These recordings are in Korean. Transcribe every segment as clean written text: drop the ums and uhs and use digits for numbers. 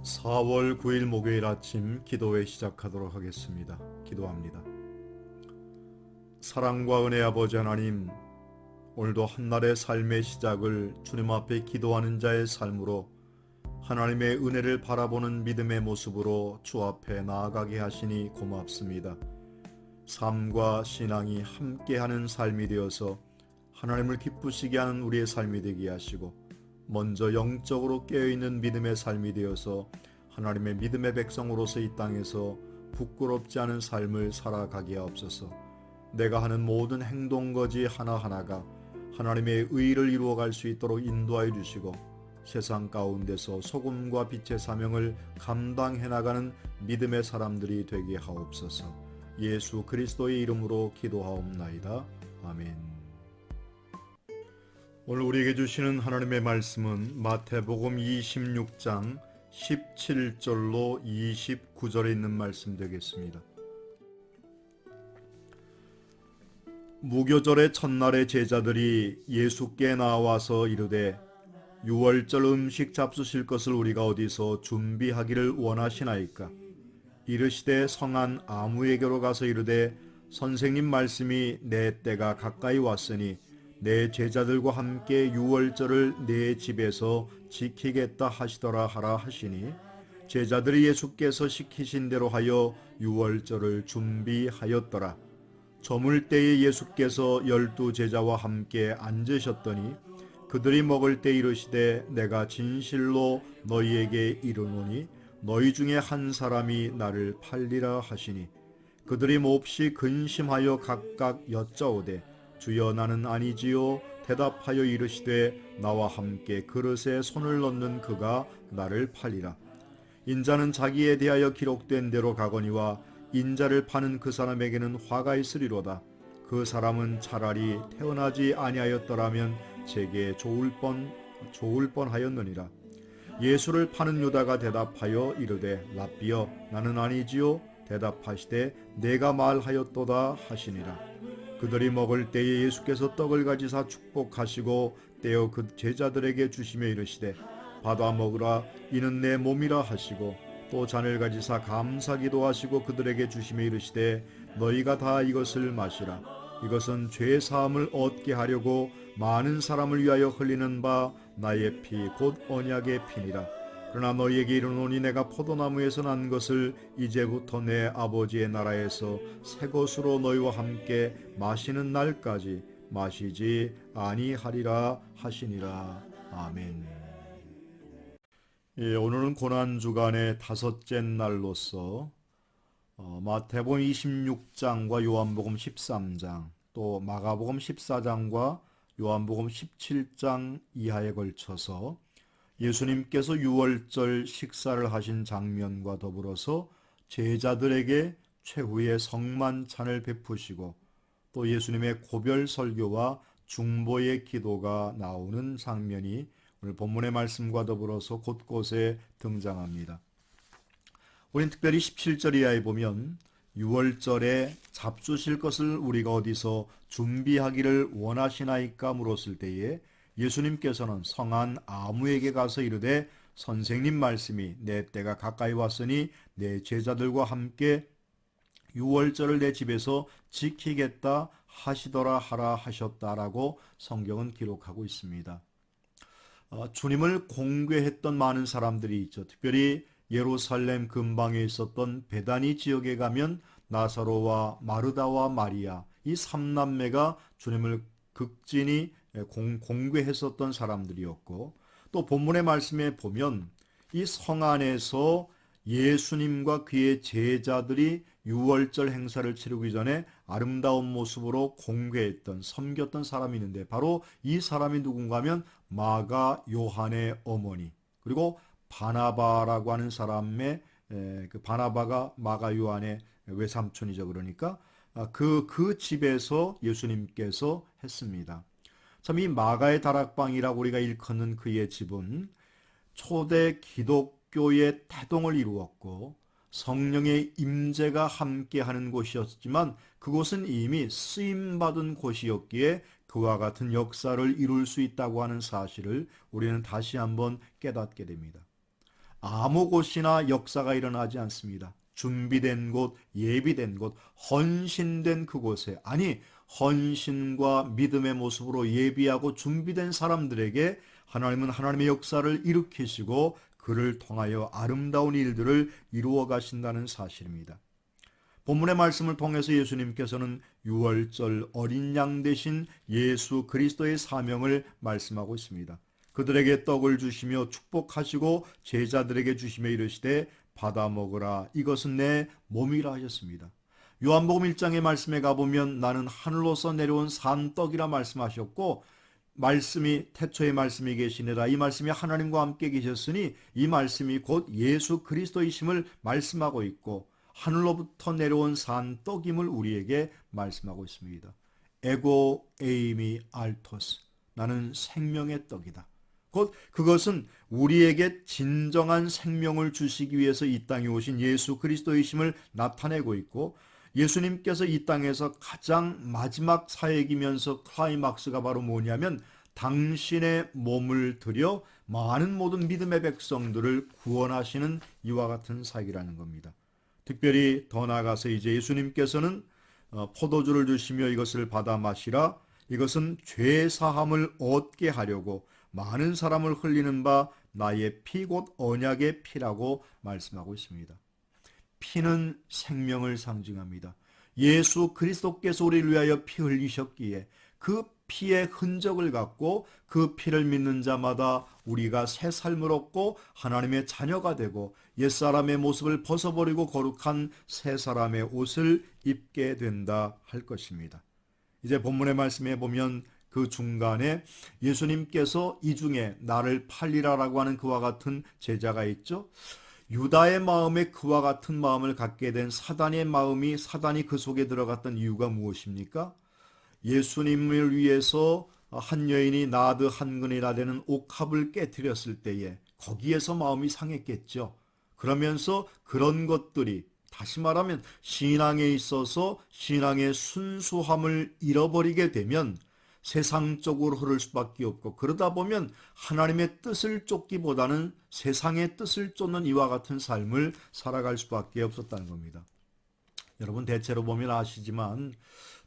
4월 9일 목요일 아침 기도회 시작하도록 하겠습니다. 기도합니다. 사랑과 은혜 아버지 하나님, 오늘도 한날의 삶의 시작을 주님 앞에 기도하는 자의 삶으로 하나님의 은혜를 바라보는 믿음의 모습으로 주 앞에 나아가게 하시니 고맙습니다. 삶과 신앙이 함께하는 삶이 되어서 하나님을 기쁘시게 하는 우리의 삶이 되게 하시고, 먼저 영적으로 깨어있는 믿음의 삶이 되어서 하나님의 믿음의 백성으로서 이 땅에서 부끄럽지 않은 삶을 살아가게 하옵소서. 내가 하는 모든 행동거지 하나하나가 하나님의 의를 이루어갈 수 있도록 인도하여 주시고, 세상 가운데서 소금과 빛의 사명을 감당해 나가는 믿음의 사람들이 되게 하옵소서. 예수 그리스도의 이름으로 기도하옵나이다. 아멘. 오늘 우리에게 주시는 하나님의 말씀은 마태복음 26장 17절로 29절에 있는 말씀 되겠습니다. 무교절의 첫날에 제자들이 예수께 나와서 이르되 유월절 음식 잡수실 것을 우리가 어디서 준비하기를 원하시나이까? 이르시되 성한 아무에게로 가서 이르되 선생님 말씀이 내 때가 가까이 왔으니 내 제자들과 함께 유월절을 내 집에서 지키겠다 하시더라 하라 하시니, 제자들이 예수께서 시키신 대로 하여 유월절을 준비하였더라. 저물 때에 예수께서 12 제자와 함께 앉으셨더니 그들이 먹을 때 이르시되 내가 진실로 너희에게 이르노니 너희 중에 한 사람이 나를 팔리라 하시니, 그들이 몹시 근심하여 각각 여짜오되 주여 나는 아니지요. 대답하여 이르시되 나와 함께 그릇에 손을 넣는 그가 나를 팔리라. 인자는 자기에 대하여 기록된 대로 가거니와 인자를 파는 그 사람에게는 화가 있으리로다. 그 사람은 차라리 태어나지 아니하였더라면 제게 좋을 뻔하였느니라. 예수를 파는 유다가 대답하여 이르되 랍비여 나는 아니지요. 대답하시되 내가 말하였도다 하시니라. 그들이 먹을 때에 예수께서 떡을 가지사 축복하시고 떼어 그 제자들에게 주시며 이르시되 받아 먹으라 이는 내 몸이라 하시고, 또 잔을 가지사 감사기도 하시고 그들에게 주시며 이르시되 너희가 다 이것을 마시라. 이것은 죄 사함을 얻게 하려고 많은 사람을 위하여 흘리는 바 나의 피 곧 언약의 피니라. 그러나 너희에게 이르노니 내가 포도나무에서 난 것을 이제부터 내 아버지의 나라에서 새 것으로 너희와 함께 마시는 날까지 마시지 아니하리라 하시니라. 아멘. 오늘은 고난주간의 다섯째 날로서 마태복음 26장과 요한복음 13장, 또 마가복음 14장과 요한복음 17장 이하에 걸쳐서 예수님께서 유월절 식사를 하신 장면과 더불어서 제자들에게 최후의 성만찬을 베푸시고, 또 예수님의 고별 설교와 중보의 기도가 나오는 장면이 오늘 본문의 말씀과 더불어서 곳곳에 등장합니다. 우리는 특별히 17절 이하에 보면 유월절에 잡수실 것을 우리가 어디서 준비하기를 원하시나이까 물었을 때에 예수님께서는 성한 아무에게 가서 이르되 선생님 말씀이 내 때가 가까이 왔으니 내 제자들과 함께 유월절을 내 집에서 지키겠다 하시더라 하라 하셨다라고 성경은 기록하고 있습니다. 주님을 공개했던 많은 사람들이 있죠. 특별히 예루살렘 근방에 있었던 베다니 지역에 가면 나사로와 마르다와 마리아, 이 3남매가 주님을 극진히 공개했었던 사람들이었고, 또 본문의 말씀에 보면 이 성 안에서 예수님과 그의 제자들이 유월절 행사를 치르기 전에 아름다운 모습으로 공개했던, 섬겼던 사람이 있는데, 바로 이 사람이 누군가 하면 마가 요한의 어머니, 그리고 바나바라고 하는 사람의 그 바나바가 마가 요한의 외삼촌이죠. 그러니까 그 집에서 예수님께서 했습니다. 참, 이 마가의 다락방이라고 우리가 일컫는 그의 집은 초대 기독교의 태동을 이루었고 성령의 임재가 함께하는 곳이었지만, 그곳은 이미 쓰임받은 곳이었기에 그와 같은 역사를 이룰 수 있다고 하는 사실을 우리는 다시 한번 깨닫게 됩니다. 아무 곳이나 역사가 일어나지 않습니다. 준비된 곳, 예비된 곳, 헌신된 그곳에, 아니 헌신과 믿음의 모습으로 예비하고 준비된 사람들에게 하나님은 하나님의 역사를 일으키시고 그를 통하여 아름다운 일들을 이루어 가신다는 사실입니다. 본문의 말씀을 통해서 예수님께서는 유월절 어린 양 대신 예수 그리스도의 사명을 말씀하고 있습니다. 그들에게 떡을 주시며 축복하시고 제자들에게 주시며 이르시되 받아 먹으라, 이것은 내 몸이라 하셨습니다. 요한복음 1장의 말씀에 가보면 나는 하늘로서 내려온 산떡이라 말씀하셨고, 말씀이 태초의 말씀이 계시니라, 이 말씀이 하나님과 함께 계셨으니 이 말씀이 곧 예수 그리스도이심을 말씀하고 있고, 하늘로부터 내려온 산떡임을 우리에게 말씀하고 있습니다. 에고 에이미 알토스, 나는 생명의 떡이다. 곧 그것은 우리에게 진정한 생명을 주시기 위해서 이 땅에 오신 예수 그리스도이심을 나타내고 있고, 예수님께서 이 땅에서 가장 마지막 사역이면서 클라이막스가 바로 뭐냐면 당신의 몸을 들여 많은 모든 믿음의 백성들을 구원하시는 이와 같은 사역이라는 겁니다. 특별히 더 나아가서 이제 예수님께서는 포도주를 주시며 이것을 받아 마시라, 이것은 죄 사함을 얻게 하려고 많은 사람을 흘리는 바 나의 피 곧 언약의 피라고 말씀하고 있습니다. 피는 생명을 상징합니다. 예수 그리스도께서 우리를 위하여 피 흘리셨기에 그 피의 흔적을 갖고 그 피를 믿는 자마다 우리가 새 삶을 얻고 하나님의 자녀가 되고 옛사람의 모습을 벗어버리고 거룩한 새 사람의 옷을 입게 된다 할 것입니다. 이제 본문의 말씀에 보면 그 중간에 예수님께서 이 중에 나를 팔리라라고 하는 그와 같은 제자가 있죠. 유다의 마음에 그와 같은 마음을 갖게 된 사단의 마음이, 사단이 그 속에 들어갔던 이유가 무엇입니까? 예수님을 위해서 한 여인이 나드 한 근이나 되는 옥합을 깨뜨렸을 때에 거기에서 마음이 상했겠죠. 그러면서 그런 것들이, 다시 말하면 신앙에 있어서 신앙의 순수함을 잃어버리게 되면 세상적으로 흐를 수밖에 없고, 그러다 보면 하나님의 뜻을 쫓기보다는 세상의 뜻을 쫓는 이와 같은 삶을 살아갈 수밖에 없었다는 겁니다. 여러분 대체로 보면 아시지만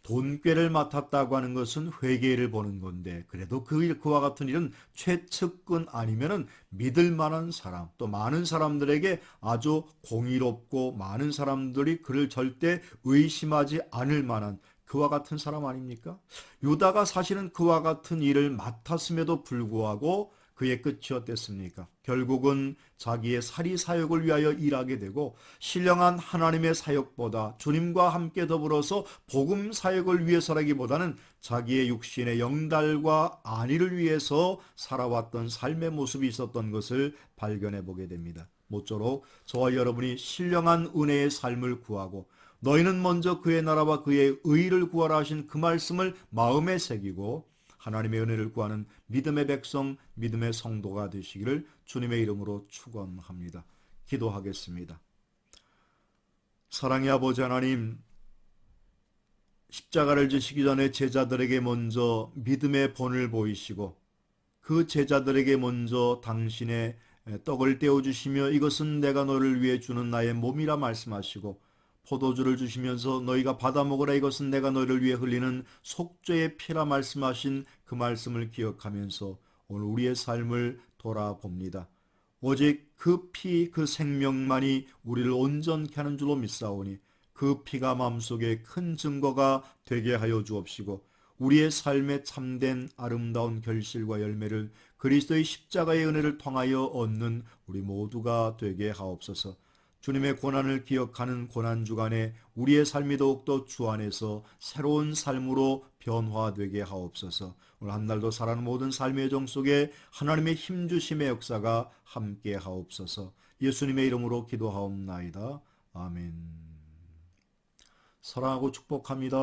돈꾀를 맡았다고 하는 것은 회계를 보는 건데, 그래도 그와 같은 일은 최측근 아니면은 믿을 만한 사람, 또 많은 사람들에게 아주 공의롭고 많은 사람들이 그를 절대 의심하지 않을 만한 그와 같은 사람 아닙니까? 유다가 사실은 그와 같은 일을 맡았음에도 불구하고 그의 끝이 어땠습니까? 결국은 자기의 사리 사역을 위하여 일하게 되고, 신령한 하나님의 사역보다 주님과 함께 더불어서 복음 사역을 위해서라기보다는 자기의 육신의 영달과 안위를 위해서 살아왔던 삶의 모습이 있었던 것을 발견해 보게 됩니다. 모쪼록 저와 여러분이 신령한 은혜의 삶을 구하고 너희는 먼저 그의 나라와 그의 의를 구하라 하신 그 말씀을 마음에 새기고 하나님의 은혜를 구하는 믿음의 백성, 믿음의 성도가 되시기를 주님의 이름으로 축원합니다. 기도하겠습니다. 사랑의 아버지 하나님, 십자가를 지시기 전에 제자들에게 먼저 믿음의 본을 보이시고 그 제자들에게 먼저 당신의 떡을 떼어주시며 이것은 내가 너를 위해 주는 나의 몸이라 말씀하시고, 포도주를 주시면서 너희가 받아 먹으라, 이것은 내가 너희를 위해 흘리는 속죄의 피라 말씀하신 그 말씀을 기억하면서 오늘 우리의 삶을 돌아봅니다. 오직 그 피, 그 생명만이 우리를 온전케 하는 줄로 믿사오니 그 피가 마음속에 큰 증거가 되게 하여 주옵시고, 우리의 삶에 참된 아름다운 결실과 열매를 그리스도의 십자가의 은혜를 통하여 얻는 우리 모두가 되게 하옵소서. 주님의 고난을 기억하는 고난주간에 우리의 삶이 더욱더 주 안에서 새로운 삶으로 변화되게 하옵소서. 오늘 한 날도 살아가는 모든 삶의 정 속에 하나님의 힘주심의 역사가 함께 하옵소서. 예수님의 이름으로 기도하옵나이다. 아멘. 사랑하고 축복합니다.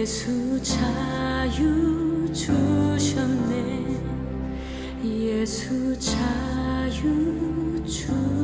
예수 자유 주셨네. 예수 자유 주셨네.